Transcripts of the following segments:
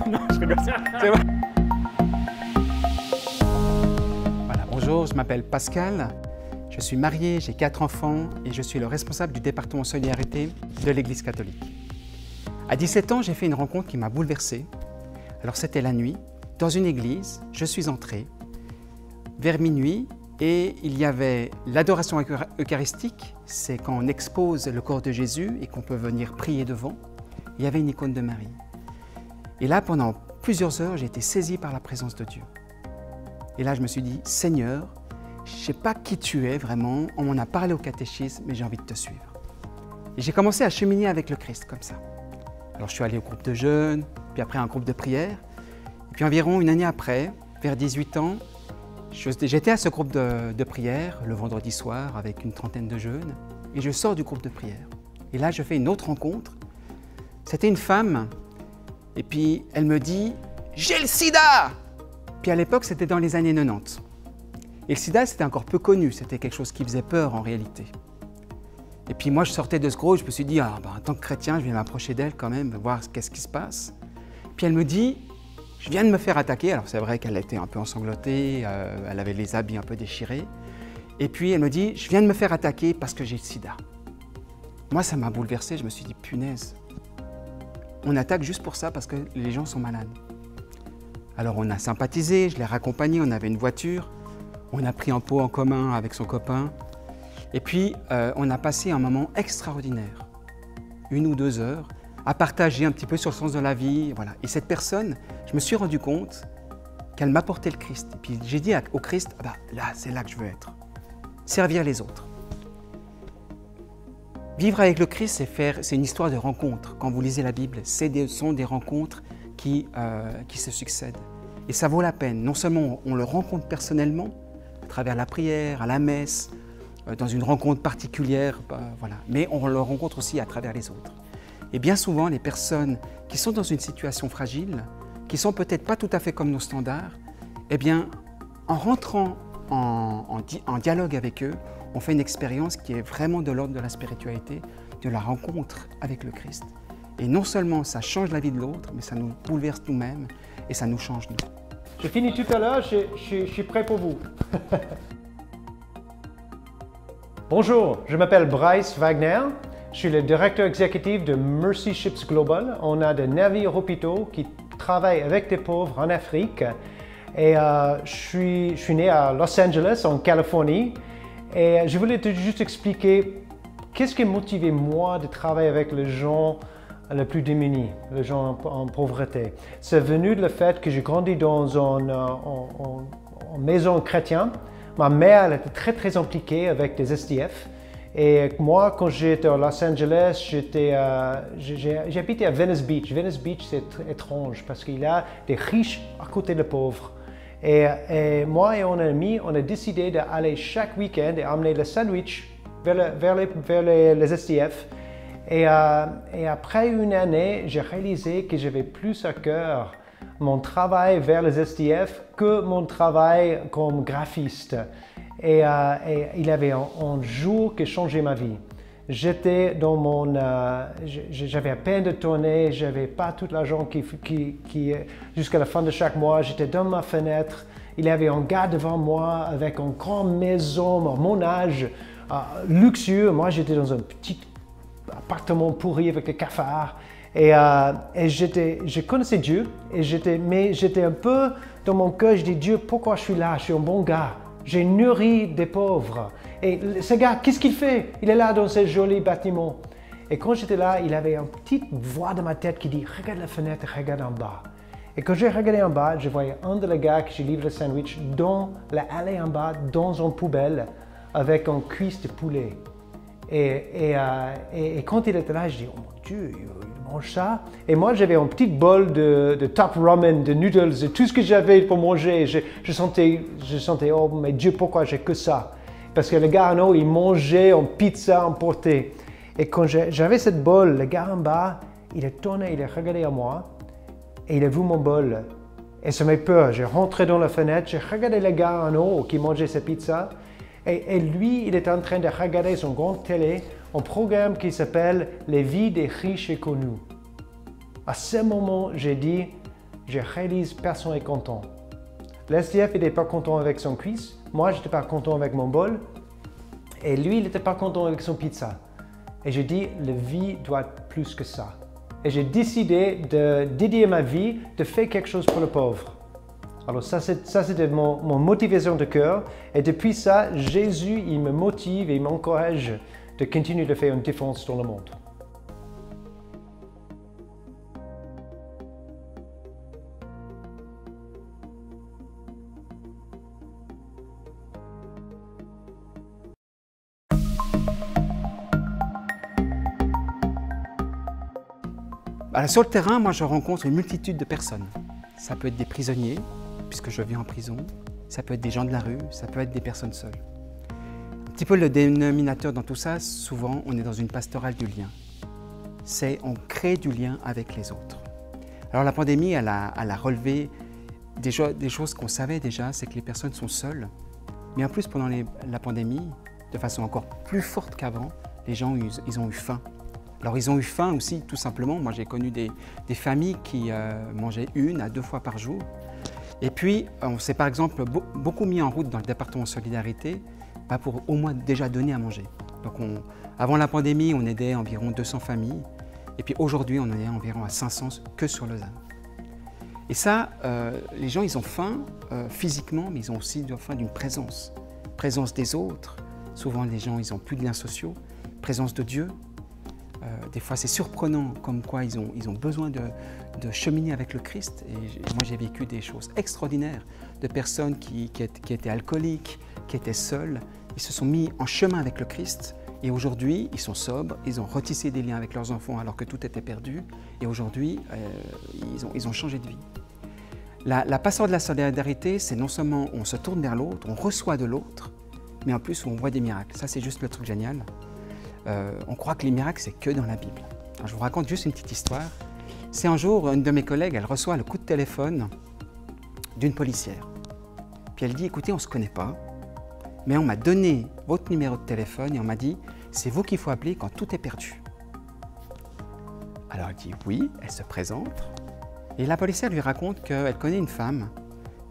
Non, je rigole. C'est vrai. Voilà, bonjour, je m'appelle Pascal. Je suis marié, j'ai 4 enfants et je suis le responsable du département Solidarité de l'Église catholique. À 17 ans, j'ai fait une rencontre qui m'a bouleversé. Alors c'était la nuit, dans une église, je suis entré vers minuit et il y avait l'adoration eucharistique, c'est quand on expose le corps de Jésus et qu'on peut venir prier devant. Il y avait une icône de Marie. Et là, pendant plusieurs heures, j'ai été saisi par la présence de Dieu. Et là, je me suis dit, Seigneur, je ne sais pas qui tu es vraiment, on m'en a parlé au catéchisme, mais j'ai envie de te suivre. Et j'ai commencé à cheminer avec le Christ comme ça. Alors je suis allé au groupe de jeûne, puis après un groupe de prière. Et puis environ une année après, vers 18 ans, j'étais à ce groupe de prière le vendredi soir avec une trentaine de jeunes. Et je sors du groupe de prière. Et là, je fais une autre rencontre. C'était une femme, et puis elle me dit « J'ai le sida !» Puis à l'époque, c'était dans les années 90. Et le sida, c'était encore peu connu, c'était quelque chose qui faisait peur en réalité. Et puis moi, je sortais de ce groupe, je me suis dit, en tant que chrétien, je vais m'approcher d'elle quand même, voir qu'est-ce qui se passe. Puis elle me dit, je viens de me faire attaquer. Alors c'est vrai qu'elle était un peu ensanglantée, elle avait les habits un peu déchirés. Et puis elle me dit, je viens de me faire attaquer parce que j'ai le sida. Moi, ça m'a bouleversé, je me suis dit, punaise, on attaque juste pour ça parce que les gens sont malades. Alors on a sympathisé, je l'ai raccompagnée, on avait une voiture, on a pris un pot en commun avec son copain. Et puis, on a passé un moment extraordinaire, 1 ou 2 heures, à partager un petit peu sur le sens de la vie. Voilà. Et cette personne, je me suis rendu compte qu'elle m'apportait le Christ. Et puis j'ai dit au Christ, là, c'est là que je veux être. Servir les autres. Vivre avec le Christ, c'est une histoire de rencontre. Quand vous lisez la Bible, ce sont des rencontres qui se succèdent. Et ça vaut la peine. Non seulement on le rencontre personnellement, à travers la prière, à la messe, dans une rencontre particulière, voilà. Mais on le rencontre aussi à travers les autres. Et bien souvent, les personnes qui sont dans une situation fragile, qui sont peut-être pas tout à fait comme nos standards, eh bien, en rentrant en dialogue avec eux, on fait une expérience qui est vraiment de l'ordre de la spiritualité, de la rencontre avec le Christ. Et non seulement ça change la vie de l'autre, mais ça nous bouleverse nous-mêmes et ça nous change nous. J'ai fini tout à l'heure, je suis prêt pour vous. Bonjour, je m'appelle Bryce Wagner. Je suis le directeur exécutif de Mercy Ships Global. On a des navires hôpitaux qui travaillent avec des pauvres en Afrique. Et je suis né à Los Angeles, en Californie. Et je voulais te juste expliquer qu'est-ce qui a motivé moi de travailler avec les gens les plus démunis, les gens en pauvreté. C'est venu de le fait que j'ai grandi dans une maison chrétienne. Ma mère elle était très impliquée avec des SDF. Et moi, quand j'étais à Los Angeles, j'habitais à Venice Beach. Venice Beach, c'est étrange parce qu'il y a des riches à côté des pauvres. Et moi et mon ami, on a décidé d'aller chaque week-end et amener le sandwich vers les SDF. Et après une année, j'ai réalisé que j'avais plus à cœur mon travail vers les SDF que mon travail comme graphiste. Et il y avait un jour qui a changé ma vie. J'étais dans j'avais à peine de tourner, j'avais pas tout l'argent jusqu'à la fin de chaque mois. J'étais dans ma fenêtre, il y avait un gars devant moi avec une grande maison, mon âge, luxueux. Moi, j'étais dans un petit appartement pourri avec des cafards. Et je connaissais Dieu, mais j'étais un peu dans mon cœur, je dis Dieu, pourquoi je suis là? Je suis un bon gars, j'ai nourri des pauvres. Et ce gars, qu'est-ce qu'il fait? Il est là dans ce joli bâtiment. Et quand j'étais là, il avait une petite voix dans ma tête qui dit regarde la fenêtre, regarde en bas. Et quand j'ai regardé en bas, je voyais un de les gars que j'ai livré le sandwich dans l'allée en bas, dans une poubelle, avec une cuisse de poulet. Et quand il était là, je dis oh mon Dieu, il mange ça. Et moi, j'avais un petit bol de top ramen, de noodles, de tout ce que j'avais pour manger. Je sentais, oh mais Dieu, pourquoi j'ai que ça? Parce que le gars en haut, il mangeait en pizza emportée. Et quand j'avais cette bol, le gars en bas, il est tourné, il a regardé à moi et il a vu mon bol. Et ça m'a peur. J'ai rentré dans la fenêtre, j'ai regardé le gars en haut qui mangeait sa pizza. Et lui, il est en train de regarder son grande télé, un programme qui s'appelle « Les vies des riches et connus ». À ce moment, j'ai dit je réalise que personne n'est content. Le SDF n'était pas content avec son cuisse, moi je n'étais pas content avec mon bol, et lui il n'était pas content avec son pizza. Et je dis, la vie doit être plus que ça. Et j'ai décidé de dédier ma vie, de faire quelque chose pour le pauvre. Alors ça c'était mon motivation de cœur. Et depuis ça, Jésus, il me motive et il m'encourage de continuer de faire une différence dans le monde. Sur le terrain, moi, je rencontre une multitude de personnes. Ça peut être des prisonniers, puisque je vis en prison. Ça peut être des gens de la rue, ça peut être des personnes seules. Un petit peu le dénominateur dans tout ça, souvent, on est dans une pastorale du lien. C'est on crée du lien avec les autres. Alors la pandémie, elle a relevé des choses qu'on savait déjà, c'est que les personnes sont seules. Mais en plus, pendant la pandémie, de façon encore plus forte qu'avant, les gens, ils ont eu faim. Alors ils ont eu faim aussi, tout simplement. Moi j'ai connu des familles qui mangeaient 1 à 2 fois par jour. Et puis on s'est par exemple beaucoup mis en route dans le département Solidarité pour au moins déjà donner à manger. Donc avant la pandémie, on aidait environ 200 familles. Et puis aujourd'hui, on en est environ à 500 que sur Lausanne. Et ça, les gens ils ont faim physiquement, mais ils ont aussi faim d'une présence. Présence des autres. Souvent les gens ils n'ont plus de liens sociaux. Présence de Dieu. Des fois, c'est surprenant comme quoi ils ont besoin de cheminer avec le Christ. Et moi, j'ai vécu des choses extraordinaires de personnes qui étaient alcooliques, qui étaient seules. Ils se sont mis en chemin avec le Christ. Et aujourd'hui, ils sont sobres, ils ont retissé des liens avec leurs enfants alors que tout était perdu. Et aujourd'hui, ils ont changé de vie. La pastorale de la solidarité, c'est non seulement on se tourne vers l'autre, on reçoit de l'autre, mais en plus on voit des miracles. Ça, c'est juste le truc génial. On croit que les miracles, c'est que dans la Bible. Alors, je vous raconte juste une petite histoire. C'est un jour, une de mes collègues, elle reçoit le coup de téléphone d'une policière. Puis elle dit, écoutez, on ne se connaît pas, mais on m'a donné votre numéro de téléphone et on m'a dit, c'est vous qu'il faut appeler quand tout est perdu. Alors elle dit oui, elle se présente. Et la policière lui raconte qu'elle connaît une femme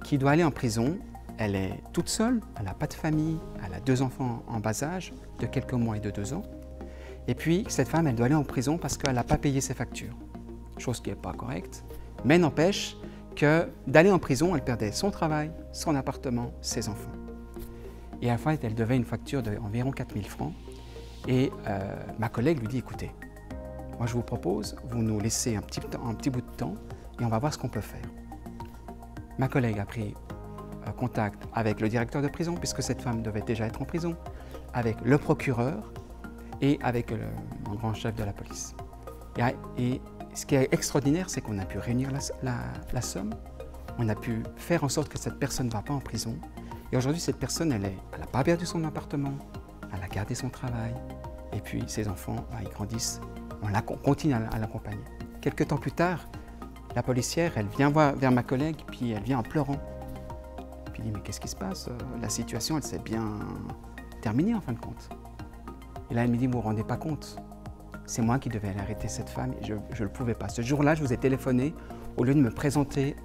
qui doit aller en prison. Elle est toute seule, elle n'a pas de famille, elle a 2 enfants en bas âge, de quelques mois et de 2 ans. Et puis, cette femme, elle doit aller en prison parce qu'elle n'a pas payé ses factures. Chose qui n'est pas correcte, mais n'empêche que d'aller en prison, elle perdait son travail, son appartement, ses enfants. Et à la fin, elle devait une facture d'environ 4 000 francs. Et ma collègue lui dit, écoutez, moi je vous propose, vous nous laissez un petit bout de temps et on va voir ce qu'on peut faire. Ma collègue a pris contact avec le directeur de prison, puisque cette femme devait déjà être en prison, avec le procureur et avec le grand chef de la police. Et ce qui est extraordinaire, c'est qu'on a pu réunir la somme, on a pu faire en sorte que cette personne ne va pas en prison. Et aujourd'hui, cette personne, elle n'a pas perdu son appartement, elle a gardé son travail, et puis ses enfants, ils grandissent, on continue à l'accompagner. Quelques temps plus tard, la policière, elle vient vers ma collègue, puis elle vient en pleurant. Puis elle dit, mais qu'est-ce qui se passe? La situation, elle s'est bien terminée en fin de compte. Et là, elle me dit, vous ne vous rendez pas compte, c'est moi qui devais aller arrêter cette femme et je ne le pouvais pas. Ce jour-là, je vous ai téléphoné au lieu de me présenter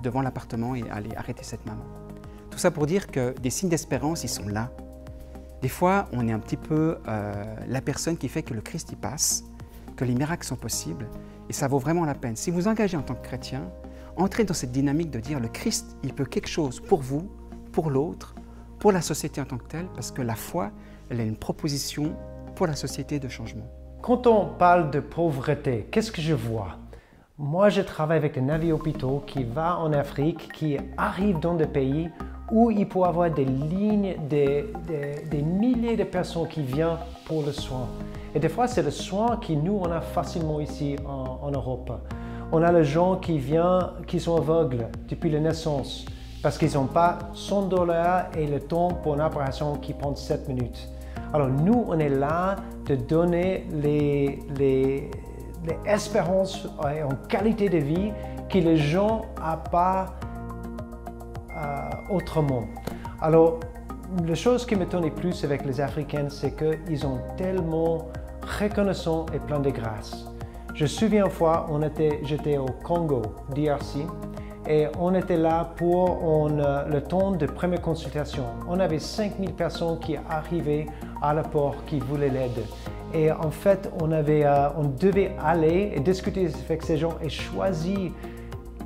devant l'appartement et aller arrêter cette maman. Tout ça pour dire que des signes d'espérance, ils sont là. Des fois, on est un petit peu la personne qui fait que le Christ y passe, que les miracles sont possibles et ça vaut vraiment la peine. Si vous engagez en tant que chrétien, entrez dans cette dynamique de dire le Christ, il peut quelque chose pour vous, pour l'autre, pour la société en tant que telle, parce que la foi, elle est une proposition pour la société de changement. Quand on parle de pauvreté, qu'est-ce que je vois? Moi, je travaille avec des navires hôpitaux qui vont en Afrique, qui arrivent dans des pays où il peut y avoir des lignes, des milliers de personnes qui viennent pour le soin. Et des fois, c'est le soin que nous, on a facilement ici en Europe. On a les gens qui viennent, qui sont aveugles depuis la naissance, parce qu'ils n'ont pas $100 et le temps pour une opération qui prend 7 minutes. Alors nous, on est là de donner les espérances en qualité de vie que les gens n'ont pas autrement. Alors, la chose qui m'étonne plus avec les Africains, c'est qu'ils sont tellement reconnaissants et pleins de grâce. Je me souviens une fois, j'étais au Congo, DRC, et on était là pour le temps de première consultation. On avait 5000 personnes qui arrivaient à la porte, qui voulaient l'aide. Et en fait, on devait aller et discuter avec ces gens et choisir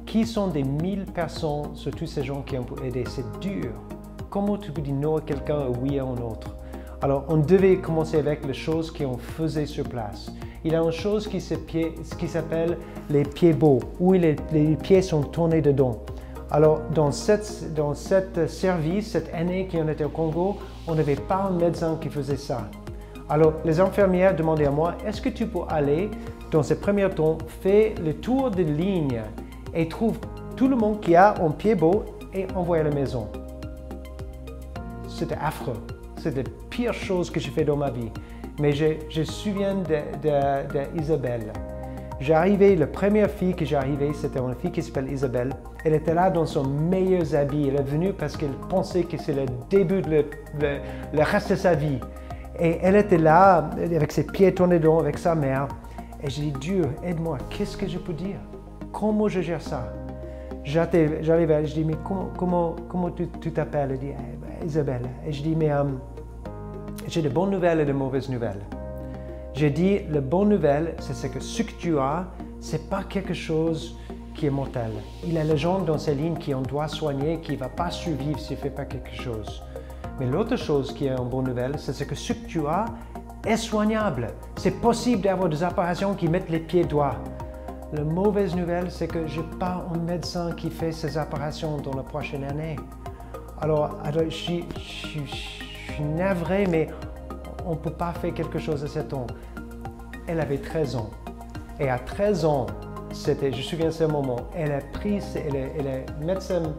qui sont des 1000 personnes sur tous ces gens qui ont pu aider. C'est dur. Comment tu peux dire non à quelqu'un ou oui à un autre? Alors, on devait commencer avec les choses qu'on faisait sur place. Il y a une chose qui s'appelle les pieds beaux, où les pieds sont tournés dedans. Alors, dans cette service, cette année qu'on était au Congo, on n'avait pas un médecin qui faisait ça. Alors, les infirmières demandaient à moi, est-ce que tu peux aller, dans ce premier temps, faire le tour de ligne et trouve tout le monde qui a un pied beau et envoyer à la maison. C'était affreux. C'était la pire chose que j'ai fait dans ma vie. Mais je me souviens d'Isabelle. J'arrivais, la première fille que j'arrivais, c'était une fille qui s'appelle Isabelle. Elle était là dans son meilleur habit. Elle est venue parce qu'elle pensait que c'est le début de le reste de sa vie. Et elle était là, avec ses pieds tournés dedans, avec sa mère. Et j'ai dit, Dieu, aide-moi, qu'est-ce que je peux dire? Comment je gère ça? J'arrive, je dis, mais comment tu t'appelles? Elle dit, Isabelle. Et je dis, mais j'ai de bonnes nouvelles et de mauvaises nouvelles. J'ai dit, la bonne nouvelle, c'est que ce que tu as, ce n'est pas quelque chose qui est mortel. Il y a les gens dans ces lignes qui on doit soigner, qui ne va pas survivre s'il ne fait pas quelque chose. Mais l'autre chose qui est une bonne nouvelle, c'est que ce que tu as est soignable. C'est possible d'avoir des opérations qui mettent les pieds droits. La mauvaise nouvelle, c'est que je n'ai pas un médecin qui fait ces opérations dans la prochaine année. Alors je suis navré, mais on ne peut pas faire quelque chose à 7 ans. Elle avait 13 ans. Et à 13 ans, je me souviens de ce moment, elle a mis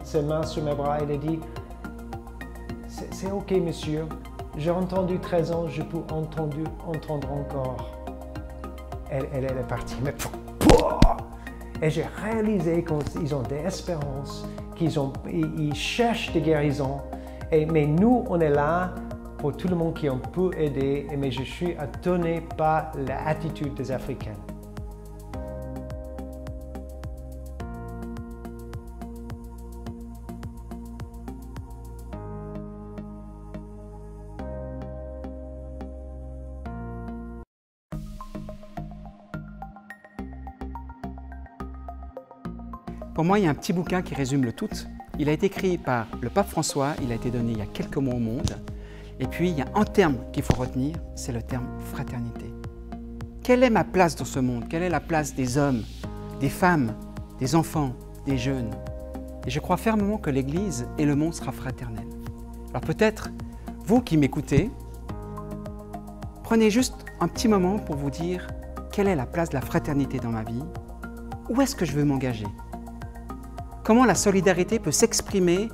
ses mains sur mes bras et elle a dit, c'est ok monsieur, j'ai entendu 13 ans, je peux entendre encore. Elle est partie, mais et j'ai réalisé qu'ils ont des espérances, ils cherchent des guérisons. Mais nous, on est là pour tout le monde qui peut aider, mais je suis étonné par l'attitude des Africains. Pour moi, il y a un petit bouquin qui résume le tout. Il a été écrit par le pape François, il a été donné il y a quelques mois au monde. Et puis, il y a un terme qu'il faut retenir, c'est le terme fraternité. Quelle est ma place dans ce monde? Quelle est la place des hommes, des femmes, des enfants, des jeunes? Et je crois fermement que l'Église et le monde sera fraternel. Alors peut-être, vous qui m'écoutez, prenez juste un petit moment pour vous dire quelle est la place de la fraternité dans ma vie? Où est-ce que je veux m'engager? Comment la solidarité peut s'exprimer,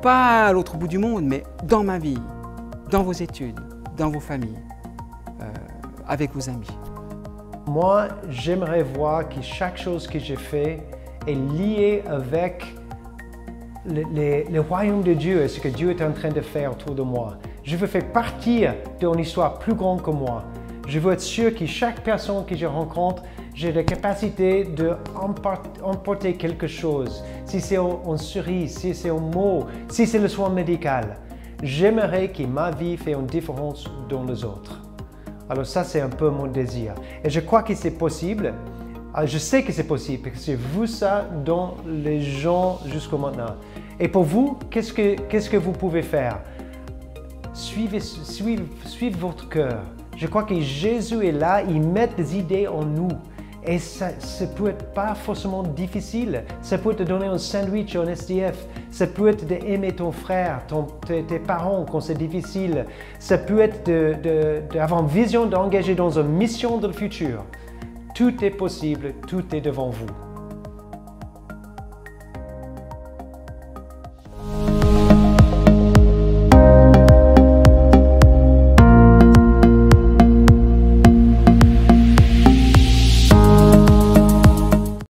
pas à l'autre bout du monde, mais dans ma vie, dans vos études, dans vos familles, avec vos amis. Moi, j'aimerais voir que chaque chose que j'ai fait est liée avec le royaume de Dieu et ce que Dieu est en train de faire autour de moi. Je veux faire partie d'une histoire plus grande que moi. Je veux être sûr que chaque personne que je rencontre, j'ai la capacité d'emporter quelque chose. Si c'est un cerise, si c'est un mot, si c'est le soin médical. J'aimerais que ma vie fasse une différence dans les autres. Alors ça, c'est un peu mon désir. Et je crois que c'est possible. Je sais que c'est possible parce que j'ai vu ça dans les gens jusqu'à maintenant. Et pour vous, qu'est-ce que vous pouvez faire? Suivez votre cœur. Je crois que Jésus est là, il met des idées en nous. Et ça peut être pas forcément difficile. Ça peut te donner un sandwich en SDF. Ça peut être d'aimer ton frère, tes parents quand c'est difficile. Ça peut être d'avoir une vision d'engager dans une mission de le futur. Tout est possible, tout est devant vous.